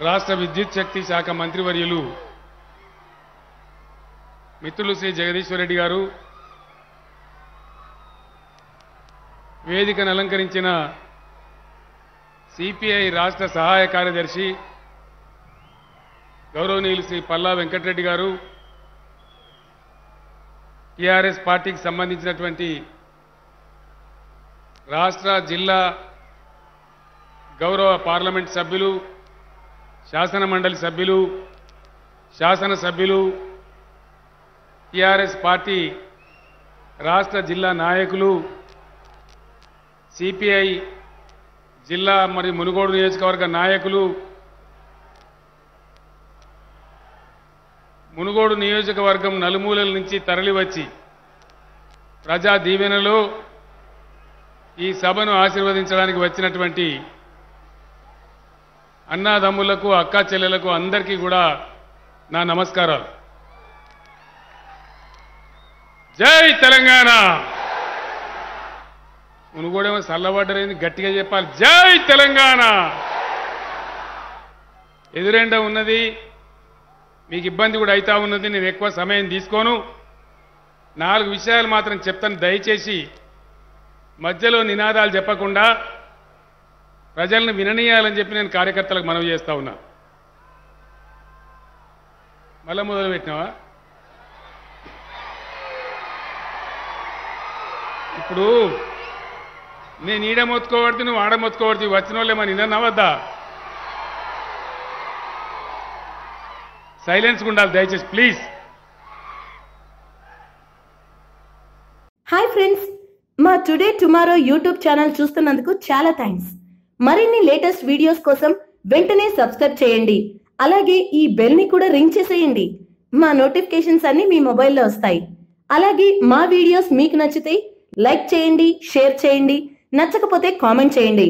రాష్ట్ర విద్యుత్ శక్తి శాఖ మంత్రివర్యులు మిత్రులు శ్రీ జగదీశ్వర్ రెడ్డి గారు, వేదికను అలంకరించిన సిపిఐ రాష్ట్ర సహాయ కార్యదర్శి గౌరవనీయులు శ్రీ పల్లా వెంకటరెడ్డి గారు, టిఆర్ఎస్ పార్టీకి సంబంధించినటువంటి రాష్ట్ర జిల్లా గౌరవ పార్లమెంట్ సభ్యులు, శాసన మండలి సభ్యులు, శాసనసభ్యులు, టిఆర్ఎస్ పార్టీ రాష్ట్ర జిల్లా నాయకులు, సిపిఐ జిల్లా మరియు మునుగోడు నియోజకవర్గ నాయకులు, మునుగోడు నియోజకవర్గం నలుమూలల నుంచి తరలివచ్చి ప్రజా దీవెనలో ఈ సభను ఆశీర్వదించడానికి వచ్చినటువంటి అన్నాదమ్ములకు, అక్కా చెల్లెలకు అందరికీ కూడా నా నమస్కారాలు. జై తెలంగాణ. మునుగోడేమో చల్లబడ్డరేంది, గట్టిగా చెప్పాలి. జై తెలంగాణ. ఎదురెండ ఉన్నది, మీకు ఇబ్బంది కూడా అవుతా ఉన్నది. నేను ఎక్కువ సమయం తీసుకోను. 4 విషయాలు మాత్రం చెప్తాను. దయచేసి మధ్యలో నినాదాలు చెప్పకుండా ప్రజలను విననీయాలని చెప్పి నేను కార్యకర్తలకు మనవి చేస్తా ఉన్నా. మళ్ళా మొదలు పెట్టినావా? ఇప్పుడు నేను ఈడ మొత్తుకోబడితే నువ్వు ఆడ మొత్తుకోబడితే వచ్చిన వాళ్ళేమని నిన్నవద్దా? సైలెన్స్ ఉండాలి దయచేసి ప్లీజ్. హాయ్ ఫ్రెండ్స్, మా టుడే టుమారో యూట్యూబ్ ఛానల్ చూస్తున్నందుకు చాలా థ్యాంక్స్. మరిన్ని లేటెస్ట్ వీడియోస్ కోసం వెంటనే సబ్స్క్రైబ్ చేయండి. అలాగే ఈ బెల్ ని కూడా రింగ్ చేసేయండి. మా నోటిఫికేషన్స్ అన్ని మీ మొబైల్లో వస్తాయి. అలాగే మా వీడియోస్ మీకు నచ్చితే లైక్ చేయండి, షేర్ చేయండి, నచ్చకపోతే కామెంట్ చేయండి.